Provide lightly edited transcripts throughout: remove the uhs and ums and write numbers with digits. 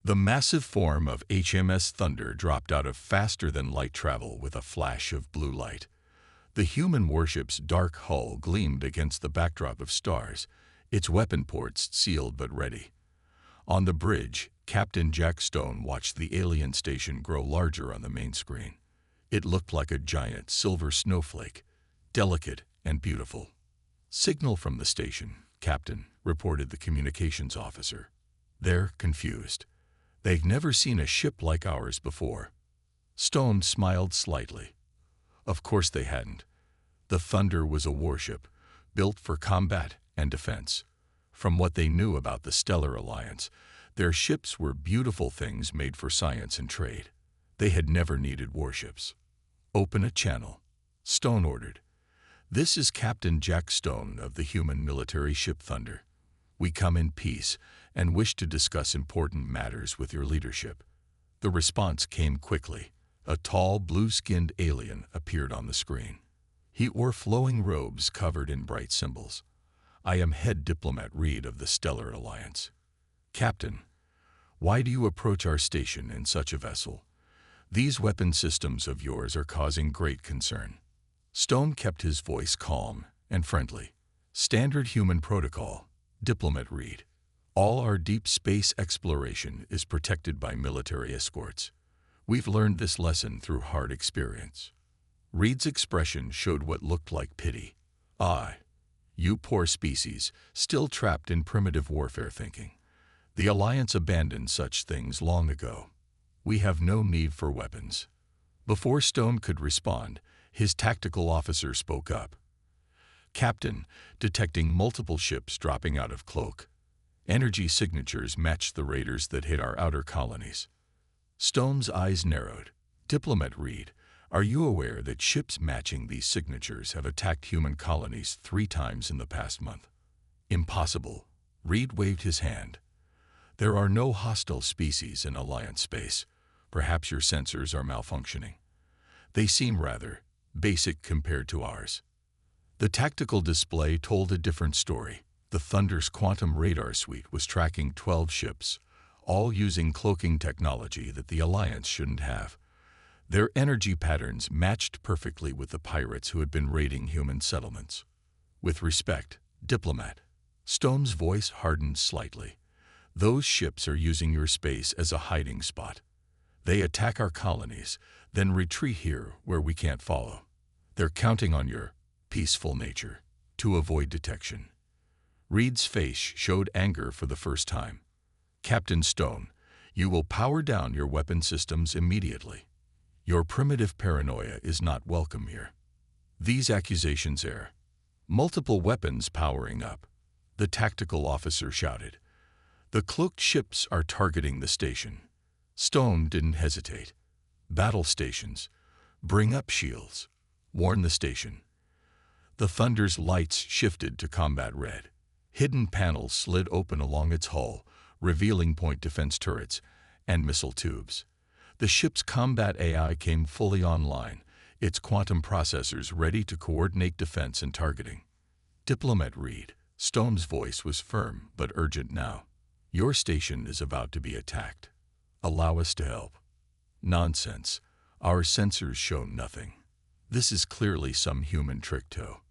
The massive form of HMS Thunder dropped out of faster-than-light travel with a flash of blue light. The human warship's dark hull gleamed against the backdrop of stars, its weapon ports sealed but ready. On the bridge, Captain Jack Stone watched the alien station grow larger on the main screen. It looked like a giant silver snowflake, delicate and beautiful. "Signal from the station, Captain," reported the communications officer. They're confused. They've never seen a ship like ours before. Stone smiled slightly. Of course they hadn't. The Thunder was a warship, built for combat and defense. From what they knew about the Stellar Alliance, their ships were beautiful things made for science and trade. They had never needed warships. "Open a channel," Stone ordered. "This is Captain Jack Stone of the human military ship Thunder. We come in peace and wish to discuss important matters with your leadership." The response came quickly. A tall, blue-skinned alien appeared on the screen. He wore flowing robes covered in bright symbols. "I am Head Diplomat Reed of the Stellar Alliance." "Captain, why do you approach our station in such a vessel? These weapon systems of yours are causing great concern." Stone kept his voice calm and friendly. "Standard human protocol, Diplomat Reed. All our deep space exploration is protected by military escorts. We've learned this lesson through hard experience." Reed's expression showed what looked like pity. "Ah, you poor species, still trapped in primitive warfare thinking. The Alliance abandoned such things long ago. We have no need for weapons." Before Stone could respond, his tactical officer spoke up. "Captain, detecting multiple ships dropping out of cloak. Energy signatures matched the raiders that hit our outer colonies." Stone's eyes narrowed. "Diplomat Reed, are you aware that ships matching these signatures have attacked human colonies 3 times in the past month?" "Impossible." Reed waved his hand. "There are no hostile species in Alliance space. Perhaps your sensors are malfunctioning. They seem rather basic compared to ours." The tactical display told a different story. The Thunder's quantum radar suite was tracking 12 ships, all using cloaking technology that the Alliance shouldn't have. Their energy patterns matched perfectly with the pirates who had been raiding human settlements. "With respect, Diplomat." Stone's voice hardened slightly. "Those ships are using your space as a hiding spot. They attack our colonies, then retreat here where we can't follow. They're counting on your peaceful nature to avoid detection." Reed's face showed anger for the first time. "Captain Stone, you will power down your weapon systems immediately. Your primitive paranoia is not welcome here." These accusations are multiple weapons powering up, the tactical officer shouted. "The cloaked ships are targeting the station." Stone didn't hesitate. "Battle stations, bring up shields. Warn the station." The Thunder's lights shifted to combat red. Hidden panels slid open along its hull, revealing point defense turrets and missile tubes. The ship's combat AI came fully online, its quantum processors ready to coordinate defense and targeting. "Diplomat Reed," Stone's voice was firm but urgent now. "Your station is about to be attacked. Allow us to help." "Nonsense. Our sensors show nothing. This is clearly some human trick toe."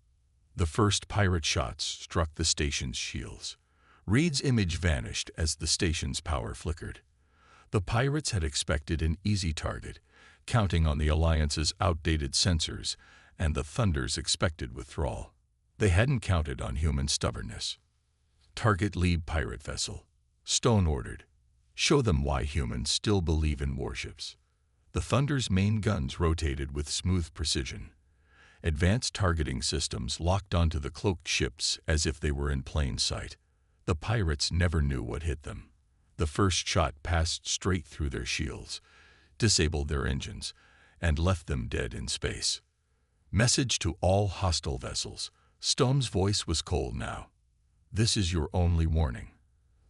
The first pirate shots struck the station's shields. Reed's image vanished as the station's power flickered. The pirates had expected an easy target, counting on the Alliance's outdated sensors and the Thunder's expected withdrawal. They hadn't counted on human stubbornness. "Target lead pirate vessel," Stone ordered. "Show them why humans still believe in warships." The Thunder's main guns rotated with smooth precision. Advanced targeting systems locked onto the cloaked ships as if they were in plain sight. The pirates never knew what hit them. The first shot passed straight through their shields, disabled their engines, and left them dead in space. "Message to all hostile vessels." Stone's voice was cold now. "This is your only warning.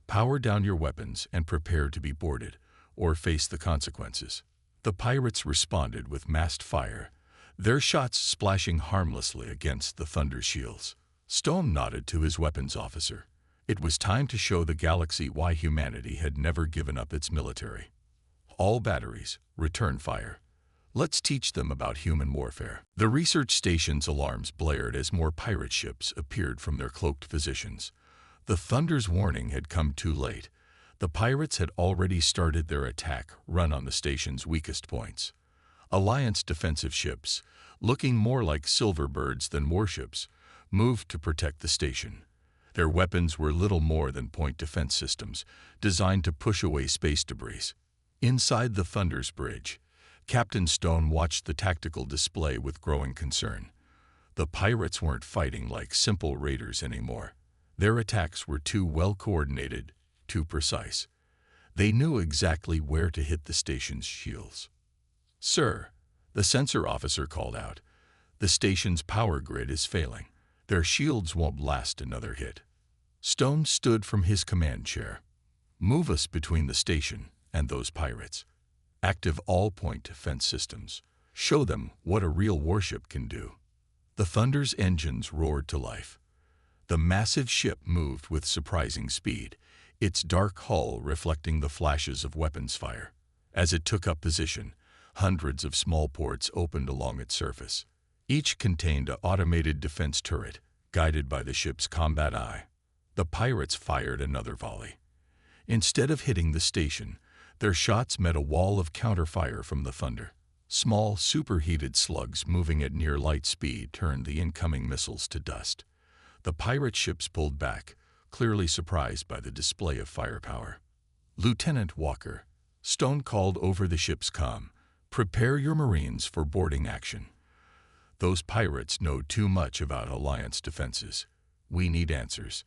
Power down your weapons and prepare to be boarded, or face the consequences." The pirates responded with massed fire, their shots splashing harmlessly against the Thunder shields. Stone nodded to his weapons officer. It was time to show the galaxy why humanity had never given up its military. All batteries, return fire. Let's teach them about human warfare. The research station's alarms blared as more pirate ships appeared from their cloaked positions. The Thunder's warning had come too late. The pirates had already started their attack run on the station's weakest points. Alliance defensive ships, looking more like silver birds than warships, moved to protect the station. Their weapons were little more than point defense systems, designed to push away space debris. Inside the Thunder's bridge, Captain Stone watched the tactical display with growing concern. The pirates weren't fighting like simple raiders anymore. Their attacks were too well coordinated, too precise. They knew exactly where to hit the station's shields. "Sir," the sensor officer called out, "the station's power grid is failing. Their shields won't last another hit." Stone stood from his command chair. "Move us between the station and those pirates. Active all point defense systems. Show them what a real warship can do." The Thunder's engines roared to life. The massive ship moved with surprising speed, its dark hull reflecting the flashes of weapons fire. As it took up position, hundreds of small ports opened along its surface. Each contained an automated defense turret, guided by the ship's combat eye. The pirates fired another volley. Instead of hitting the station, their shots met a wall of counterfire from the Thunder. Small, superheated slugs moving at near light speed turned the incoming missiles to dust. The pirate ships pulled back, clearly surprised by the display of firepower. "Lieutenant Walker," Stone called over the ship's comm, "prepare your Marines for boarding action. Those pirates know too much about Alliance defenses. We need answers."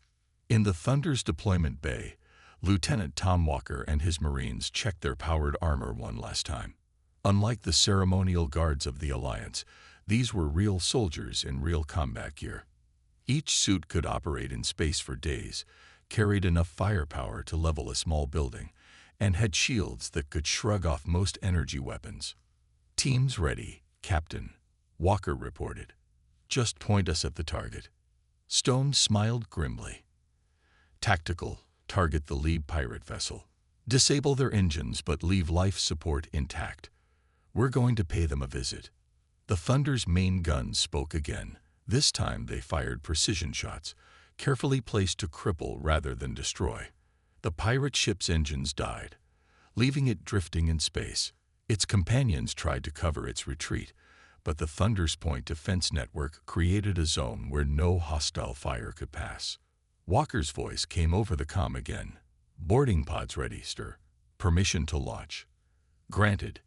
In the Thunder's deployment bay, Lieutenant Tom Walker and his Marines checked their powered armor one last time. Unlike the ceremonial guards of the Alliance, these were real soldiers in real combat gear. Each suit could operate in space for days, carried enough firepower to level a small building, and had shields that could shrug off most energy weapons. "Teams ready, Captain," Walker reported. "Just point us at the target." Stone smiled grimly. "Tactical. Target the lead pirate vessel. Disable their engines but leave life support intact. We're going to pay them a visit." The Thunder's main guns spoke again. This time they fired precision shots, carefully placed to cripple rather than destroy. The pirate ship's engines died, leaving it drifting in space. Its companions tried to cover its retreat, but the Thunder's point defense network created a zone where no hostile fire could pass. Walker's voice came over the comm again. "Boarding pods ready, sir. Permission to launch." "Granted.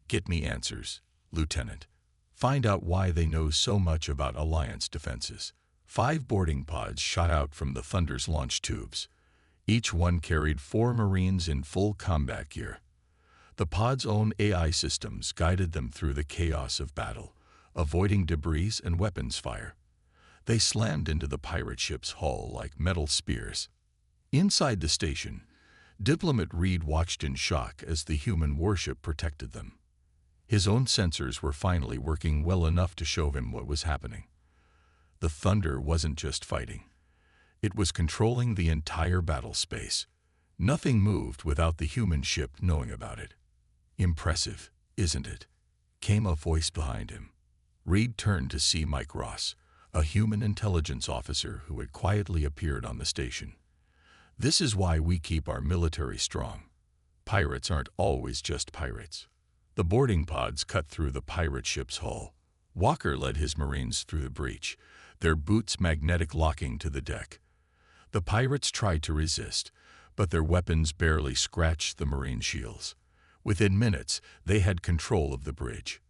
Get me answers, Lieutenant. Find out why they know so much about Alliance defenses." 5 boarding pods shot out from the Thunder's launch tubes. Each one carried 4 Marines in full combat gear. The pod's own AI systems guided them through the chaos of battle, avoiding debris and weapons fire. They slammed into the pirate ship's hull like metal spears. Inside the station, Diplomat Reed watched in shock as the human warship protected them. His own sensors were finally working well enough to show him what was happening. The Thunder wasn't just fighting. It was controlling the entire battle space. Nothing moved without the human ship knowing about it. "Impressive, isn't it?" came a voice behind him. Reed turned to see Mike Ross, a human intelligence officer who had quietly appeared on the station. "This is why we keep our military strong. Pirates aren't always just pirates." The boarding pods cut through the pirate ship's hull. Walker led his Marines through the breach, their boots magnetic locking to the deck. The pirates tried to resist, but their weapons barely scratched the Marine shields. Within minutes, they had control of the bridge.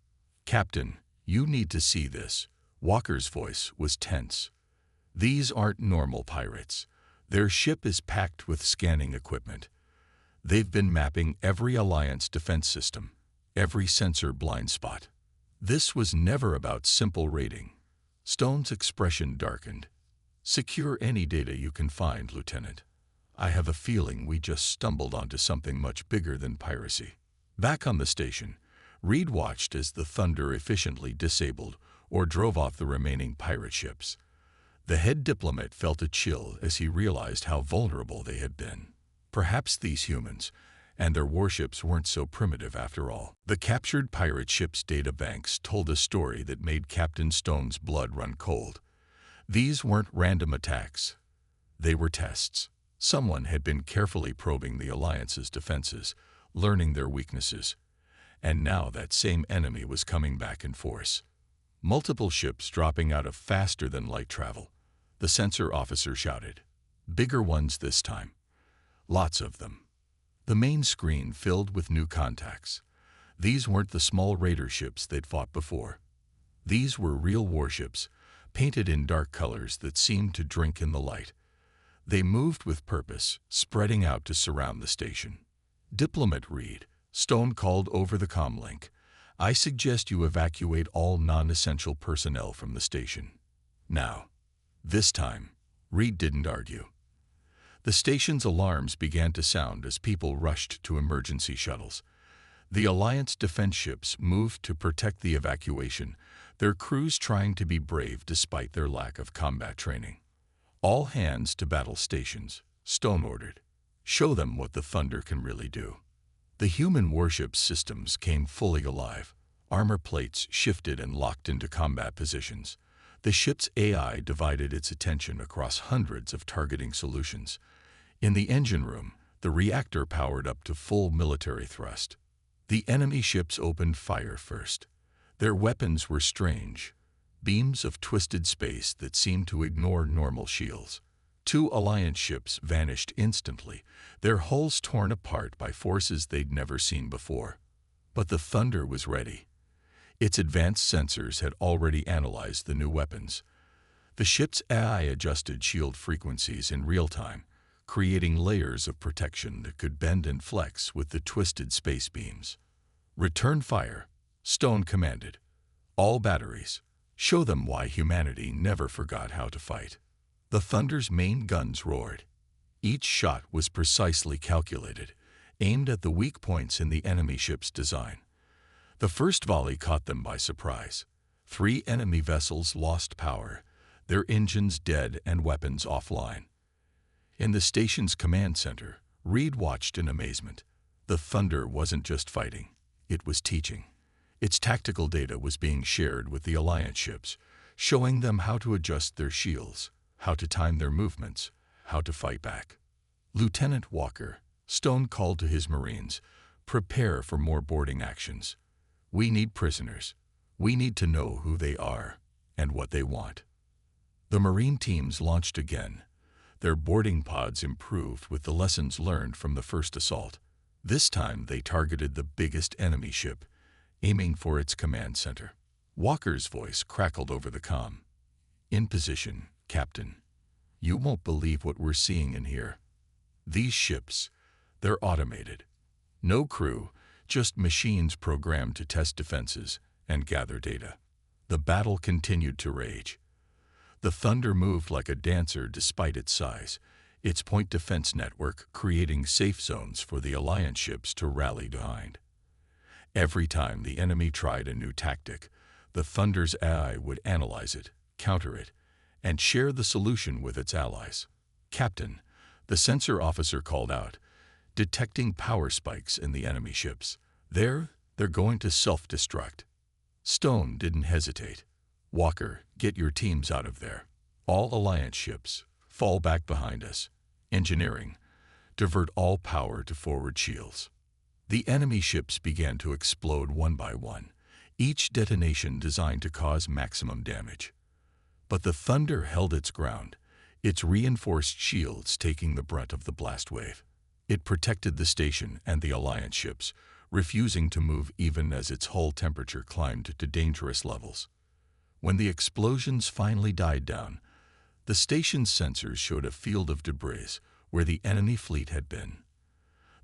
"Captain, you need to see this." Walker's voice was tense. "These aren't normal pirates. Their ship is packed with scanning equipment. They've been mapping every Alliance defense system, every sensor blind spot. This was never about simple raiding." Stone's expression darkened. "Secure any data you can find, Lieutenant. I have a feeling we just stumbled onto something much bigger than piracy." Back on the station, Reed watched as the Thunder efficiently disabled or drove off the remaining pirate ships. The head diplomat felt a chill as he realized how vulnerable they had been. Perhaps these humans and their warships weren't so primitive after all. The captured pirate ship's data banks told a story that made Captain Stone's blood run cold. These weren't random attacks. They were tests. Someone had been carefully probing the Alliance's defenses, learning their weaknesses. And now that same enemy was coming back in force. Multiple ships dropping out of faster-than-light travel. The sensor officer shouted. Bigger ones this time. Lots of them. The main screen filled with new contacts. These weren't the small raider ships they'd fought before. These were real warships, painted in dark colors that seemed to drink in the light. They moved with purpose, spreading out to surround the station. Diplomat Reed, Stone called over the comlink. I suggest you evacuate all non-essential personnel from the station. Now. This time, Reed didn't argue. The station's alarms began to sound as people rushed to emergency shuttles. The Alliance defense ships moved to protect the evacuation, their crews trying to be brave despite their lack of combat training. All hands to battle stations, Stone ordered. Show them what the Thunder can really do. The human warship systems came fully alive. Armor plates shifted and locked into combat positions. The ship's AI divided its attention across hundreds of targeting solutions. In the engine room, the reactor powered up to full military thrust. The enemy ships opened fire first. Their weapons were strange, beams of twisted space that seemed to ignore normal shields. 2 Alliance ships vanished instantly, their hulls torn apart by forces they'd never seen before. But the Thunder was ready. Its advanced sensors had already analyzed the new weapons. The ship's AI adjusted shield frequencies in real time, creating layers of protection that could bend and flex with the twisted space beams. Return fire, Stone commanded. All batteries. Show them why humanity never forgot how to fight. The Thunder's main guns roared. Each shot was precisely calculated, aimed at the weak points in the enemy ship's design. The first volley caught them by surprise. 3 enemy vessels lost power, their engines dead and weapons offline. In the station's command center, Reed watched in amazement. The Thunder wasn't just fighting, it was teaching. Its tactical data was being shared with the Alliance ships, showing them how to adjust their shields, how to time their movements, how to fight back. Lieutenant Walker, Stone called to his Marines, prepare for more boarding actions. We need prisoners. We need to know who they are and what they want. The Marine teams launched again. Their boarding pods improved with the lessons learned from the first assault. This time they targeted the biggest enemy ship, aiming for its command center. Walker's voice crackled over the comm. In position, Captain. You won't believe what we're seeing in here. These ships, they're automated. No crew, just machines programmed to test defenses and gather data. The battle continued to rage. The Thunder moved like a dancer despite its size, its point defense network creating safe zones for the Alliance ships to rally behind. Every time the enemy tried a new tactic, the Thunder's AI would analyze it, counter it, and share the solution with its allies. Captain, the sensor officer called out, detecting power spikes in the enemy ships. They're going to self-destruct. Stone didn't hesitate. Walker, get your teams out of there. All Alliance ships, fall back behind us. Engineering, divert all power to forward shields. The enemy ships began to explode one by one, each detonation designed to cause maximum damage. But the Thunder held its ground, its reinforced shields taking the brunt of the blast wave. It protected the station and the Alliance ships, refusing to move even as its hull temperature climbed to dangerous levels. When the explosions finally died down, the station's sensors showed a field of debris where the enemy fleet had been.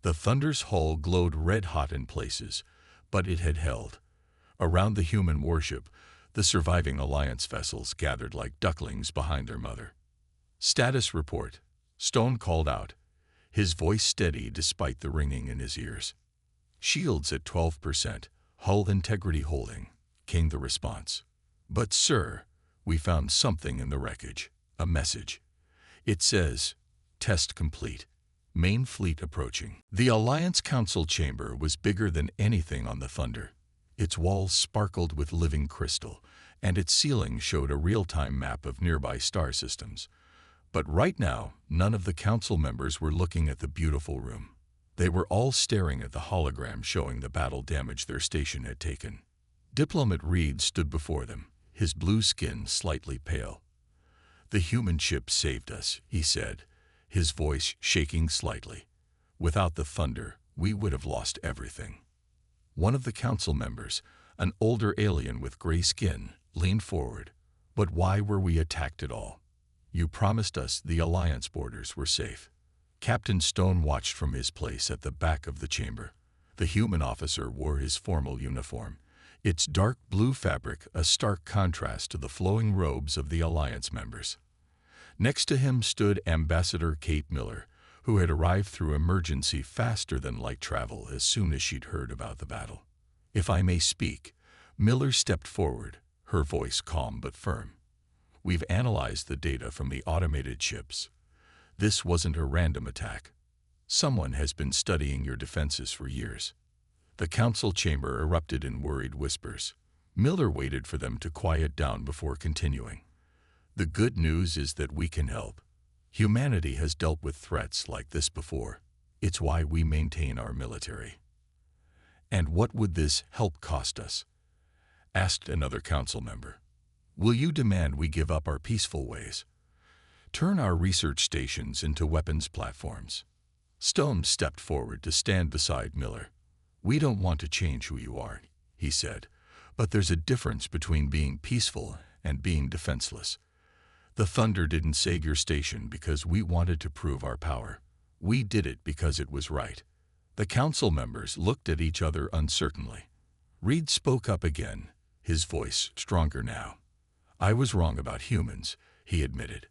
The Thunder's hull glowed red-hot in places, but it had held. Around the human warship, the surviving Alliance vessels gathered like ducklings behind their mother. Status report, Stone called out, his voice steady despite the ringing in his ears. Shields at 12%, hull integrity holding, came the response. But, sir, we found something in the wreckage. A message. It says, "Test complete. Main fleet approaching." The Alliance Council chamber was bigger than anything on the Thunder. Its walls sparkled with living crystal, and its ceiling showed a real-time map of nearby star systems. But right now, none of the council members were looking at the beautiful room. They were all staring at the hologram showing the battle damage their station had taken. Diplomat Reed stood before them, his blue skin slightly pale. "The human ship saved us," he said, his voice shaking slightly. "Without the Thunder, we would have lost everything." One of the council members, an older alien with gray skin, leaned forward. "But why were we attacked at all? You promised us the Alliance borders were safe." Captain Stone watched from his place at the back of the chamber. The human officer wore his formal uniform, its dark blue fabric a stark contrast to the flowing robes of the Alliance members. Next to him stood Ambassador Kate Miller, who had arrived through emergency faster than light travel as soon as she'd heard about the battle. "If I may speak," Miller stepped forward, her voice calm but firm. "We've analyzed the data from the automated ships. This wasn't a random attack. Someone has been studying your defenses for years." The council chamber erupted in worried whispers. Miller waited for them to quiet down before continuing. "The good news is that we can help. Humanity has dealt with threats like this before. It's why we maintain our military." "And what would this help cost us?" asked another council member. "Will you demand we give up our peaceful ways? Turn our research stations into weapons platforms?" Stone stepped forward to stand beside Miller. "We don't want to change who you are," he said, "but there's a difference between being peaceful and being defenseless. The Thunder didn't save your station because we wanted to prove our power. We did it because it was right." The council members looked at each other uncertainly. Reed spoke up again, his voice stronger now. "I was wrong about humans," he admitted.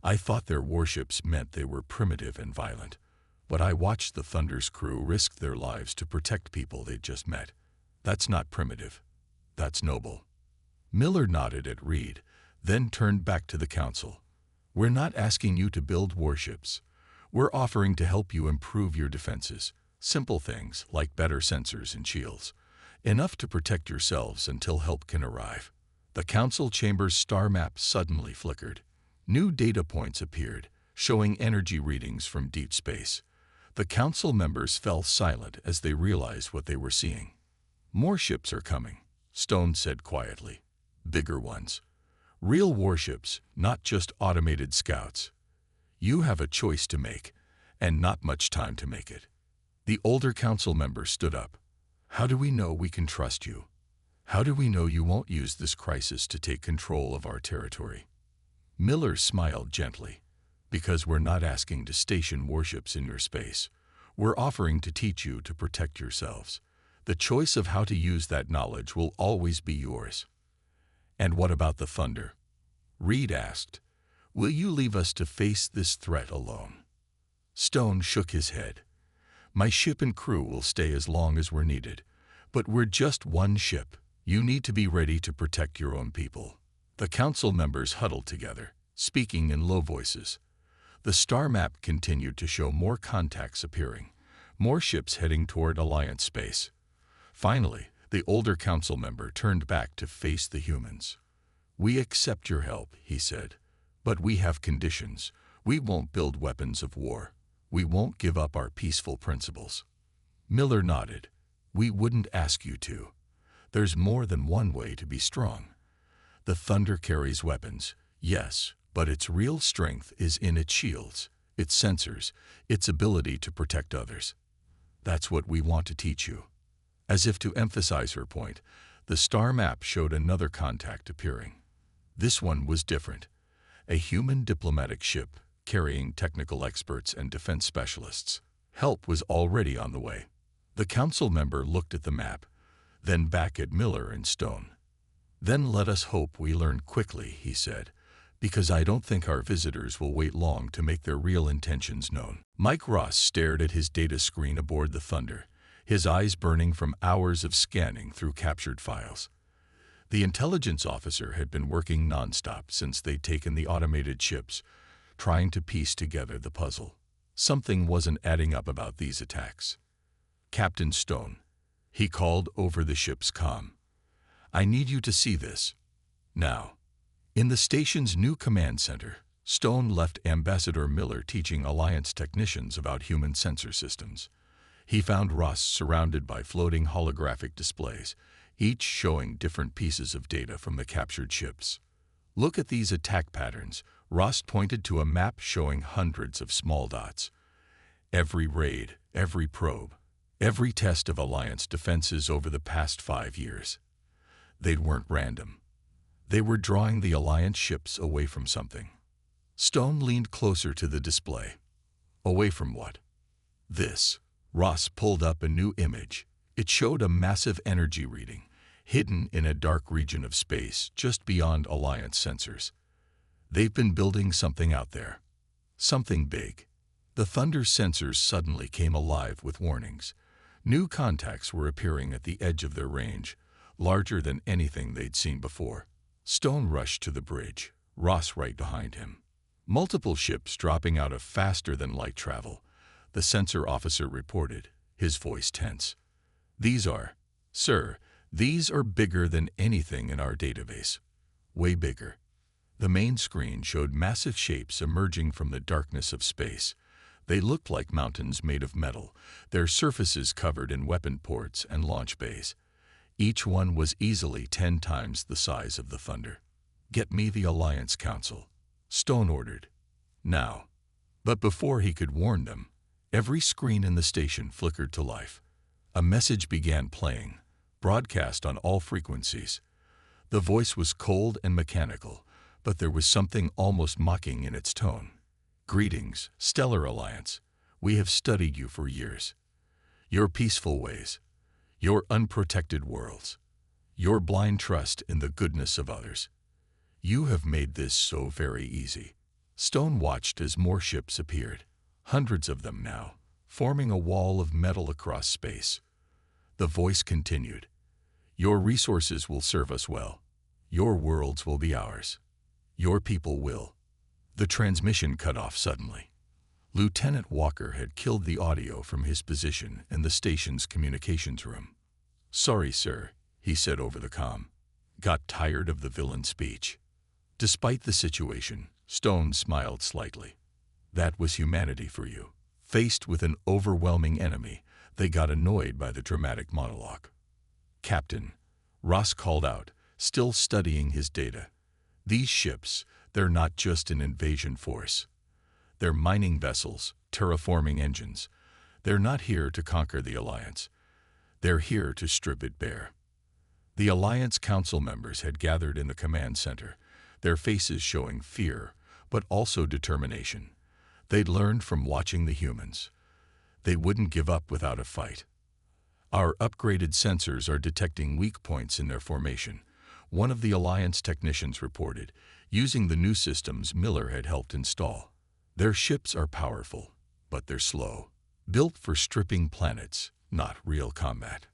"I thought their warships meant they were primitive and violent. But I watched the Thunder's crew risk their lives to protect people they'd just met. That's not primitive. That's noble." Miller nodded at Reed, then turned back to the council. "We're not asking you to build warships. We're offering to help you improve your defenses. Simple things like better sensors and shields. Enough to protect yourselves until help can arrive." The council chamber's star map suddenly flickered. New data points appeared, showing energy readings from deep space. The council members fell silent as they realized what they were seeing. "More ships are coming," Stone said quietly. "Bigger ones. Real warships, not just automated scouts. You have a choice to make, and not much time to make it." The older council member stood up. "How do we know we can trust you? How do we know you won't use this crisis to take control of our territory?" Miller smiled gently. "Because we're not asking to station warships in your space. We're offering to teach you to protect yourselves. The choice of how to use that knowledge will always be yours." "And what about the Thunder?" Reed asked. "Will you leave us to face this threat alone?" Stone shook his head. "My ship and crew will stay as long as we're needed. But we're just one ship. You need to be ready to protect your own people." The council members huddled together, speaking in low voices. The star map continued to show more contacts appearing, more ships heading toward Alliance space. Finally, the older council member turned back to face the humans. "We accept your help," he said, "but we have conditions. We won't build weapons of war. We won't give up our peaceful principles." Miller nodded. "We wouldn't ask you to. There's more than one way to be strong. The Thunder carries weapons, yes, but its real strength is in its shields, its sensors, its ability to protect others. That's what we want to teach you." As if to emphasize her point, the star map showed another contact appearing. This one was different. A human diplomatic ship carrying technical experts and defense specialists. Help was already on the way. The council member looked at the map, then back at Miller and Stone. "Then let us hope we learn quickly," he said, "because I don't think our visitors will wait long to make their real intentions known." Mike Ross stared at his data screen aboard the Thunder, his eyes burning from hours of scanning through captured files. The intelligence officer had been working nonstop since they'd taken the automated ships, trying to piece together the puzzle. Something wasn't adding up about these attacks. "Captain Stone," he called over the ship's comm. "I need you to see this. Now." In the station's new command center, Stone left Ambassador Miller teaching Alliance technicians about human sensor systems. He found Ross surrounded by floating holographic displays, each showing different pieces of data from the captured ships. "Look at these attack patterns." Ross pointed to a map showing hundreds of small dots. "Every raid, every probe, every test of Alliance defenses over the past 5 years. They weren't random. They were drawing the Alliance ships away from something." Stone leaned closer to the display. "Away from what?" "This." Ross pulled up a new image. It showed a massive energy reading, hidden in a dark region of space just beyond Alliance sensors. "They've been building something out there. Something big." The Thunder sensors suddenly came alive with warnings. New contacts were appearing at the edge of their range, larger than anything they'd seen before. Stone rushed to the bridge, Ross right behind him. Multiple ships dropping out of faster-than-light travel, the sensor officer reported, his voice tense. Sir, these are bigger than anything in our database. Way bigger." The main screen showed massive shapes emerging from the darkness of space. They looked like mountains made of metal, their surfaces covered in weapon ports and launch bays. Each one was easily 10 times the size of the Thunder. "Get me the Alliance Council," Stone ordered. "Now." But before he could warn them, every screen in the station flickered to life. A message began playing, broadcast on all frequencies. The voice was cold and mechanical, but there was something almost mocking in its tone. "Greetings, Stellar Alliance. We have studied you for years. Your peaceful ways, your unprotected worlds, your blind trust in the goodness of others. You have made this so very easy." Stone watched as more ships appeared, hundreds of them now, forming a wall of metal across space. The voice continued. "Your resources will serve us well. Your worlds will be ours. Your people will." The transmission cut off suddenly. Lieutenant Walker had killed the audio from his position in the station's communications room. "Sorry, sir," he said over the comm. "Got tired of the villain speech." Despite the situation, Stone smiled slightly. That was humanity for you. Faced with an overwhelming enemy, they got annoyed by the dramatic monologue. "Captain," Ross called out, still studying his data. "These ships, they're not just an invasion force. They're mining vessels, terraforming engines. They're not here to conquer the Alliance. They're here to strip it bare." The Alliance Council members had gathered in the command center, their faces showing fear, but also determination. They'd learned from watching the humans. They wouldn't give up without a fight. "Our upgraded sensors are detecting weak points in their formation," one of the Alliance technicians reported, using the new systems Miller had helped install. "Their ships are powerful, but they're slow. Built for stripping planets, not real combat."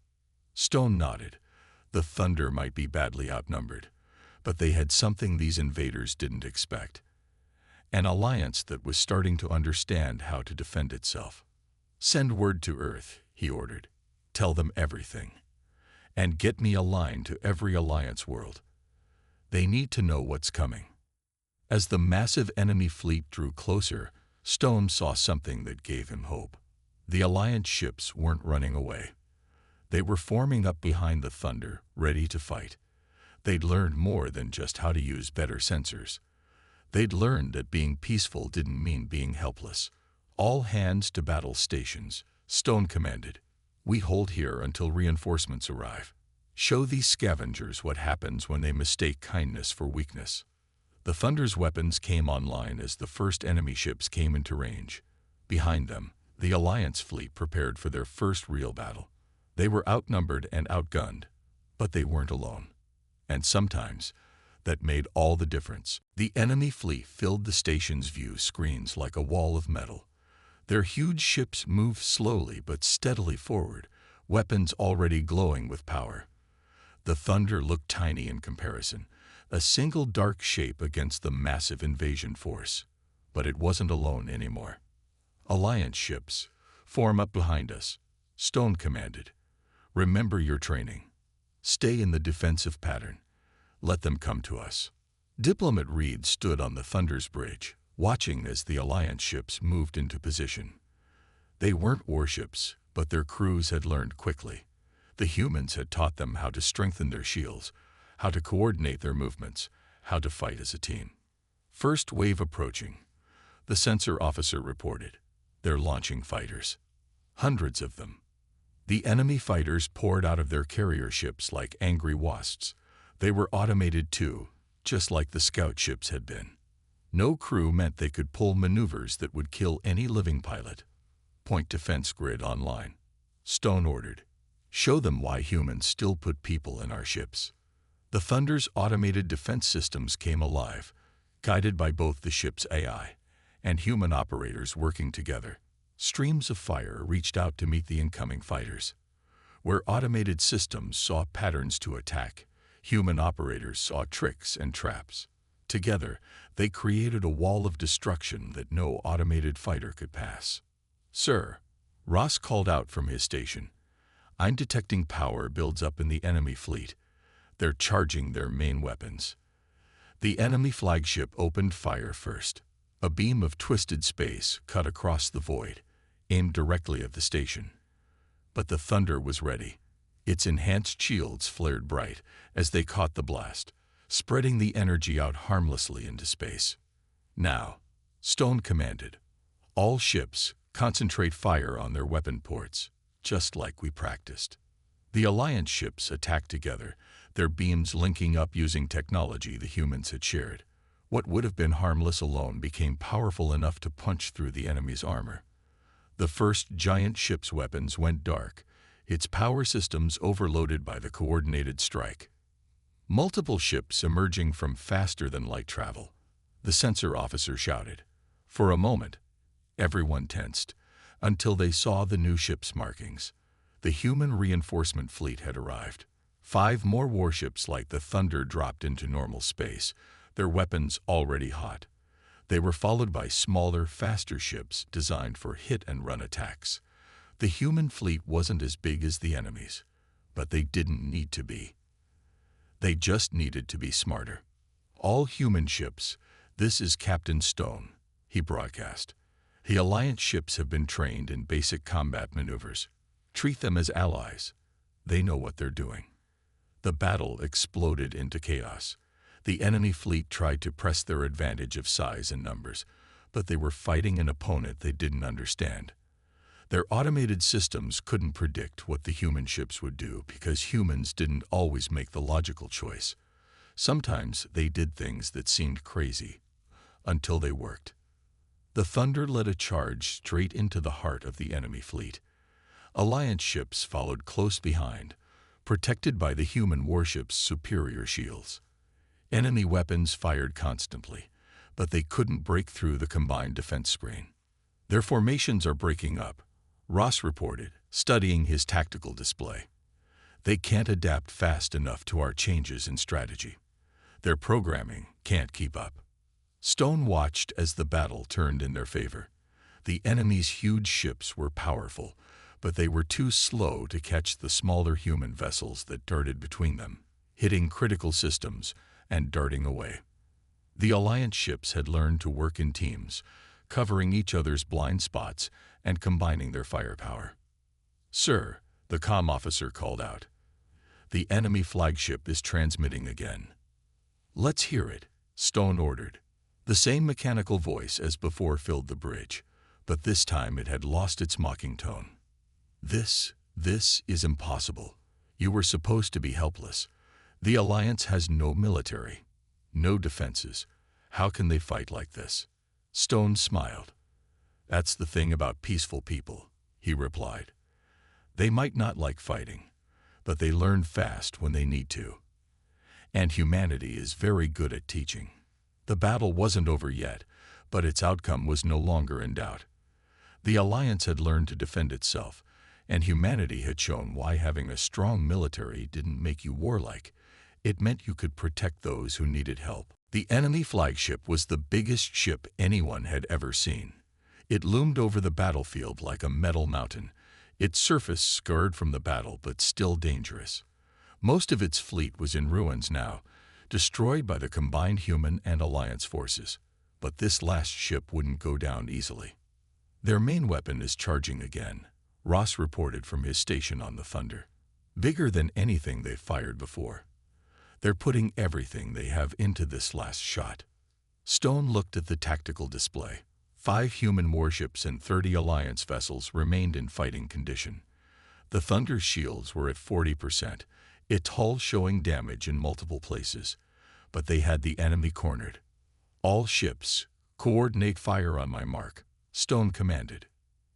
Stone nodded. The Thunder might be badly outnumbered, but they had something these invaders didn't expect. An alliance that was starting to understand how to defend itself. "Send word to Earth," he ordered. "Tell them everything. And get me a line to every Alliance world. They need to know what's coming." As the massive enemy fleet drew closer, Stone saw something that gave him hope. The Alliance ships weren't running away. They were forming up behind the Thunder, ready to fight. They'd learned more than just how to use better sensors. They'd learned that being peaceful didn't mean being helpless. "All hands to battle stations," Stone commanded. "We hold here until reinforcements arrive. Show these scavengers what happens when they mistake kindness for weakness." The Thunder's weapons came online as the first enemy ships came into range. Behind them, the Alliance fleet prepared for their first real battle. They were outnumbered and outgunned, but they weren't alone. And sometimes, that made all the difference. The enemy fleet filled the station's view screens like a wall of metal. Their huge ships moved slowly but steadily forward, weapons already glowing with power. The thunder looked tiny in comparison, a single dark shape against the massive invasion force. But it wasn't alone anymore. Alliance ships, form up behind us, Stone commanded. Remember your training. Stay in the defensive pattern. Let them come to us. Diplomat Reed stood on the Thunder's bridge, watching as the Alliance ships moved into position. They weren't warships, but their crews had learned quickly. The humans had taught them how to strengthen their shields, how to coordinate their movements, how to fight as a team. First wave approaching, the sensor officer reported. They're launching fighters. Hundreds of them. The enemy fighters poured out of their carrier ships like angry wasps. They were automated too, just like the scout ships had been. No crew meant they could pull maneuvers that would kill any living pilot. Point defense grid online. Stone ordered. Show them why humans still put people in our ships. The Thunder's automated defense systems came alive, guided by both the ship's AI and human operators working together. Streams of fire reached out to meet the incoming fighters. Where automated systems saw patterns to attack, human operators saw tricks and traps. Together, they created a wall of destruction that no automated fighter could pass. "Sir," Ross called out from his station, "I'm detecting power builds up in the enemy fleet. They're charging their main weapons." The enemy flagship opened fire first. A beam of twisted space cut across the void, aimed directly at the station. But the Thunder was ready. Its enhanced shields flared bright as they caught the blast, spreading the energy out harmlessly into space. "Now," Stone commanded, "all ships concentrate fire on their weapon ports, just like we practiced." The Alliance ships attacked together, their beams linking up using technology the humans had shared. What would have been harmless alone became powerful enough to punch through the enemy's armor. The first giant ship's weapons went dark, its power systems overloaded by the coordinated strike. Multiple ships emerging from faster-than-light travel, the sensor officer shouted. For a moment, everyone tensed, until they saw the new ship's markings. The human reinforcement fleet had arrived. 5 more warships like the Thunder dropped into normal space, their weapons already hot. They were followed by smaller, faster ships designed for hit-and-run attacks. The human fleet wasn't as big as the enemy's, but they didn't need to be. They just needed to be smarter. "All human ships, this is Captain Stone," he broadcast. "The Alliance ships have been trained in basic combat maneuvers. Treat them as allies. They know what they're doing." The battle exploded into chaos. The enemy fleet tried to press their advantage of size and numbers, but they were fighting an opponent they didn't understand. Their automated systems couldn't predict what the human ships would do because humans didn't always make the logical choice. Sometimes they did things that seemed crazy, until they worked. The Thunder led a charge straight into the heart of the enemy fleet. Alliance ships followed close behind, protected by the human warship's superior shields. Enemy weapons fired constantly, but they couldn't break through the combined defense screen. "Their formations are breaking up," Ross reported, studying his tactical display. "They can't adapt fast enough to our changes in strategy. Their programming can't keep up." Stone watched as the battle turned in their favor. The enemy's huge ships were powerful, but they were too slow to catch the smaller human vessels that darted between them, hitting critical systems and darting away. The Alliance ships had learned to work in teams, covering each other's blind spots and combining their firepower. "Sir," the comm officer called out, "the enemy flagship is transmitting again." "Let's hear it," Stone ordered. The same mechanical voice as before filled the bridge, but this time it had lost its mocking tone. This is impossible. You were supposed to be helpless. The Alliance has no military, no defenses. How can they fight like this?" Stone smiled. "That's the thing about peaceful people," he replied. "They might not like fighting, but they learn fast when they need to. And humanity is very good at teaching." The battle wasn't over yet, but its outcome was no longer in doubt. The Alliance had learned to defend itself, And humanity had shown why having a strong military didn't make you warlike. It meant you could protect those who needed help. The enemy flagship was the biggest ship anyone had ever seen. It loomed over the battlefield like a metal mountain, its surface scarred from the battle but still dangerous. Most of its fleet was in ruins now, destroyed by the combined human and Alliance forces. But this last ship wouldn't go down easily. Their main weapon is charging again, Ross reported from his station on the Thunder. Bigger than anything they've fired before. They're putting everything they have into this last shot. Stone looked at the tactical display. 5 human warships and 30 Alliance vessels remained in fighting condition. The Thunder's shields were at 40%, its hull showing damage in multiple places. But they had the enemy cornered. All ships, coordinate fire on my mark, Stone commanded.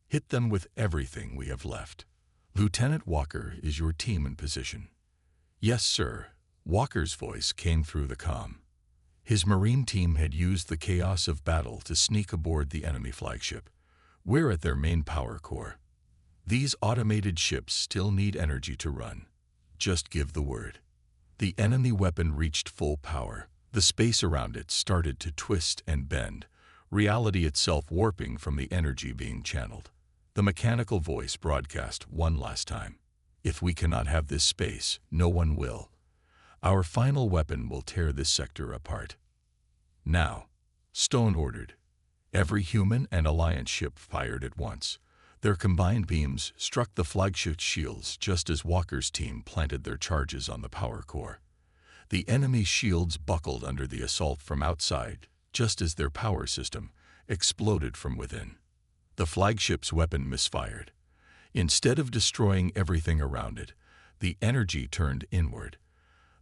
Hit them with everything we have left. Lieutenant Walker, is your team in position? Yes, sir. Walker's voice came through the comm. His Marine team had used the chaos of battle to sneak aboard the enemy flagship. We're at their main power core. These automated ships still need energy to run. Just give the word. The enemy weapon reached full power. The space around it started to twist and bend, reality itself warping from the energy being channeled. The mechanical voice broadcast one last time. If we cannot have this space, no one will. Our final weapon will tear this sector apart. Now, Stone ordered. Every human and Alliance ship fired at once. Their combined beams struck the flagship's shields just as Walker's team planted their charges on the power core. The enemy's shields buckled under the assault from outside, just as their power system exploded from within. The flagship's weapon misfired. Instead of destroying everything around it, the energy turned inward.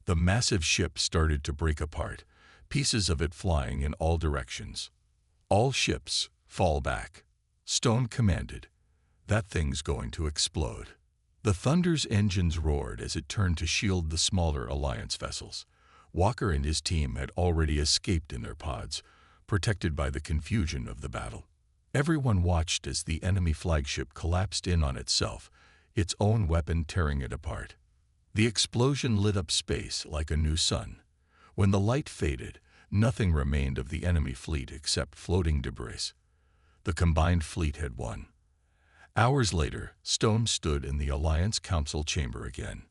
The massive ship started to break apart, pieces of it flying in all directions. All ships, fall back. Stone commanded. That thing's going to explode. The Thunder's engines roared as it turned to shield the smaller Alliance vessels. Walker and his team had already escaped in their pods, protected by the confusion of the battle. Everyone watched as the enemy flagship collapsed in on itself, its own weapon tearing it apart. The explosion lit up space like a new sun. When the light faded, nothing remained of the enemy fleet except floating debris. The combined fleet had won. Hours later, Stone stood in the Alliance Council chamber again.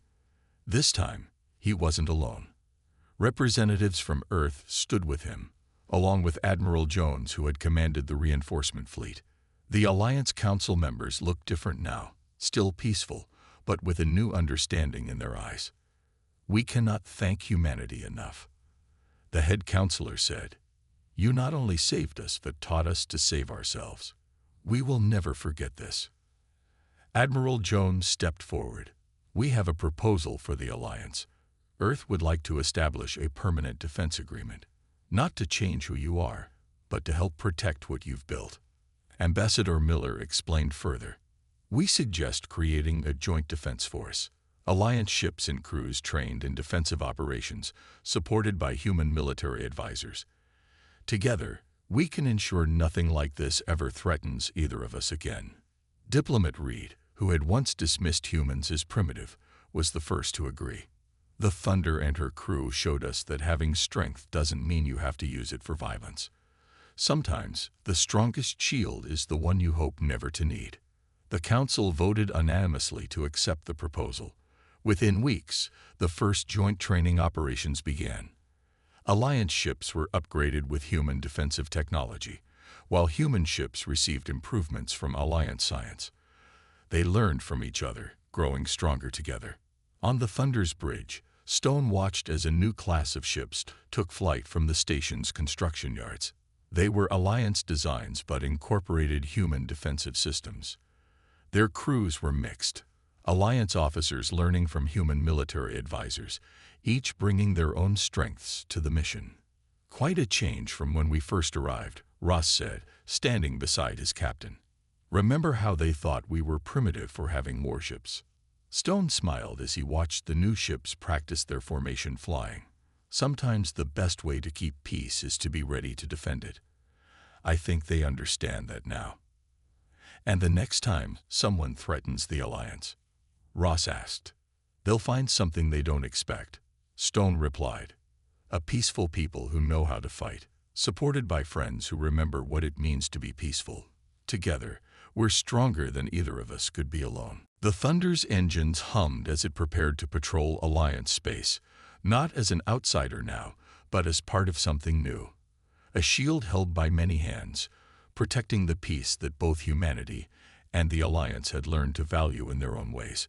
This time, he wasn't alone. Representatives from Earth stood with him, along with Admiral Jones, who had commanded the reinforcement fleet. The Alliance Council members looked different now, still peaceful, but with a new understanding in their eyes. We cannot thank humanity enough. The head counselor said, "You not only saved us, but taught us to save ourselves. We will never forget this." Admiral Jones stepped forward. "We have a proposal for the Alliance. Earth would like to establish a permanent defense agreement, not to change who you are, but to help protect what you've built." Ambassador Miller explained further. "We suggest creating a joint defense force, Alliance ships and crews trained in defensive operations, supported by human military advisors. Together, we can ensure nothing like this ever threatens either of us again." Diplomat Reed, who had once dismissed humans as primitive, was the first to agree. The Thunder and her crew showed us that having strength doesn't mean you have to use it for violence. Sometimes, the strongest shield is the one you hope never to need. The Council voted unanimously to accept the proposal. Within weeks, the first joint training operations began. Alliance ships were upgraded with human defensive technology, while human ships received improvements from Alliance science. They learned from each other, growing stronger together. On the Thunder's bridge, Stone watched as a new class of ships took flight from the station's construction yards. They were Alliance designs but incorporated human defensive systems. Their crews were mixed. Alliance officers learning from human military advisors, each bringing their own strengths to the mission. "Quite a change from when we first arrived," Ross said, standing beside his captain. "Remember how they thought we were primitive for having warships?" Stone smiled as he watched the new ships practice their formation flying. "Sometimes the best way to keep peace is to be ready to defend it. I think they understand that now." And the next time someone threatens the alliance, Ross asked, they'll find something they don't expect. Stone replied, a peaceful people who know how to fight, supported by friends who remember what it means to be peaceful. Together, we're stronger than either of us could be alone. The Thunder's engines hummed as it prepared to patrol Alliance space, not as an outsider now, but as part of something new. A shield held by many hands, protecting the peace that both humanity and the Alliance had learned to value in their own ways.